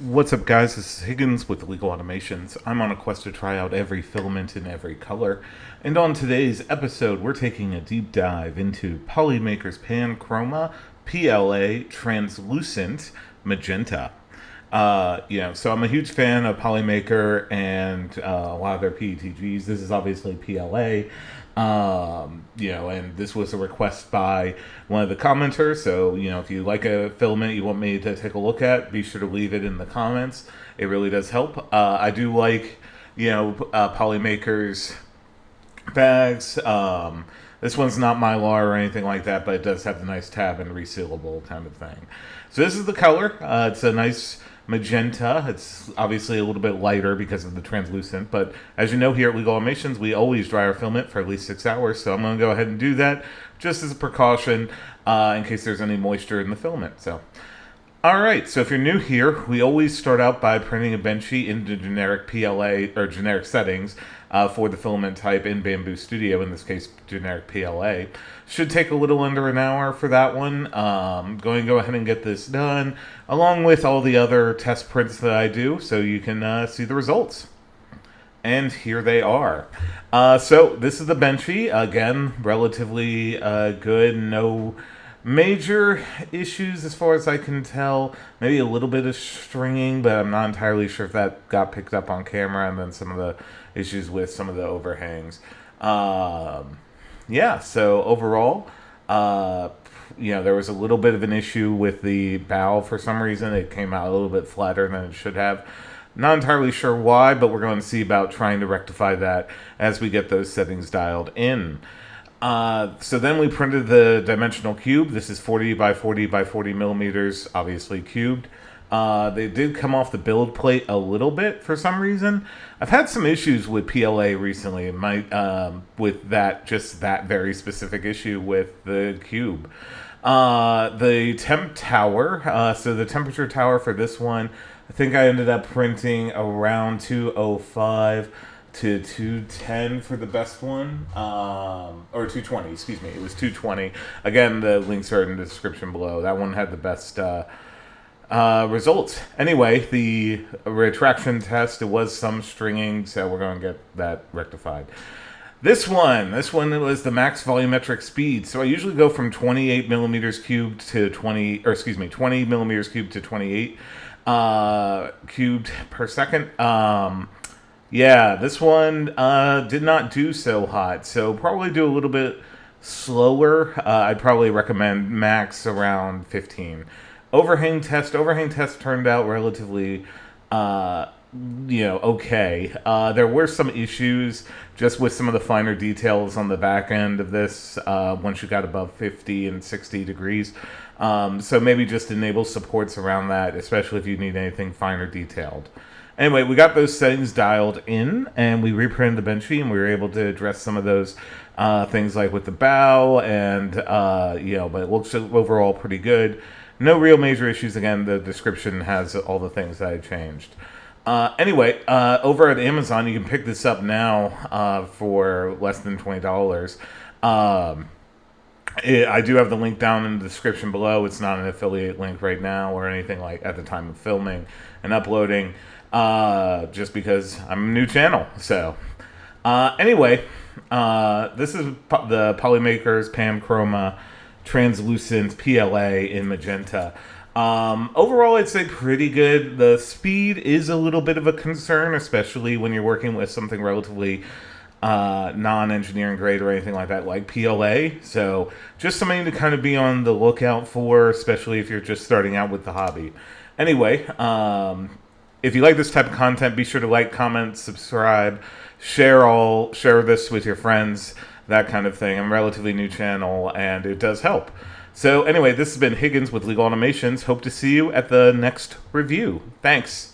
What's up, guys? This is Higgins with Legal Automations. I'm on a quest to try out every filament in every color. And on today's episode, we're taking a deep dive into Polymaker's Panchroma PLA Translucent Magenta. So I'm a huge fan of Polymaker and a lot of their PETGs. This is obviously PLA. And this was a request by one of the commenters. So, if you like a filament you want me to take a look at, be sure to leave it in the comments. It really does help. I do like, Polymaker's bags. This one's not Mylar or anything like that, but it does have the nice tab and resealable kind of thing. So this is the color. It's a nice magenta. It's obviously a little bit lighter because of the translucent, but as you know, here at Legal Automations, we always dry our filament for at least 6 hours, so I'm going to go ahead and do that just as a precaution in case there's any moisture in the filament. Alright, so if you're new here, we always start out by printing a benchy into generic PLA, or generic settings, for the filament type in Bamboo Studio, in this case, generic PLA. Should take a little under an hour for that one. Going to go ahead and get this done, along with all the other test prints that I do, so you can see the results. And here they are. So this is the benchy. Again, relatively good, no major issues as far as I can tell. Maybe a little bit of stringing, but I'm not entirely sure if that got picked up on camera, and then some of the issues with some of the overhangs. So overall, there was a little bit of an issue with the bow for some reason. It came out a little bit flatter than it should have. Not entirely sure why, but we're going to see about trying to rectify that as we get those settings dialed in. So then we printed the dimensional cube. This is 40 by 40 by 40 millimeters, obviously cubed. They did come off the build plate a little bit for some reason. I've had some issues with PLA recently, with that very specific issue with the cube. The temp tower, so the temperature tower for this one, I think I ended up printing around 205 to 210 for the best one, or 220, excuse me, it was 220. Again, the links are in the description below. That one had the best results. Anyway, the retraction test, it was some stringing, so we're going to get that rectified. This one was the max volumetric speed. So I usually go from 28 millimeters cubed to 20 millimeters cubed to 28 cubed per second. This one did not do so hot, so probably do a little bit slower. I'd probably recommend max around 15. Overhang test turned out relatively, okay. There were some issues just with some of the finer details on the back end of this once you got above 50 and 60 degrees. So maybe just enable supports around that, especially if you need anything finer detailed. Anyway, we got those settings dialed in, and we reprinted the benchy, and we were able to address some of those things like with the bow, and but it looks overall pretty good. No real major issues. Again, the description has all the things that I changed. Over at Amazon, you can pick this up now for less than $20. I do have the link down in the description below. It's not an affiliate link right now or anything like at the time of filming and uploading, just because I'm a new channel. So, this is the Polymaker's Panchroma Translucent PLA in Magenta. Overall, I'd say pretty good. The speed is a little bit of a concern, especially when you're working with something relatively non-engineering grade or anything like that, like PLA. So just something to kind of be on the lookout for, especially if you're just starting out with the hobby. Anyway, if you like this type of content, be sure to like, comment, subscribe, share this with your friends, that kind of thing. I'm a relatively new channel, and it does help. So anyway, this has been Higgins with Legal Automations. Hope to see you at the next review. Thanks.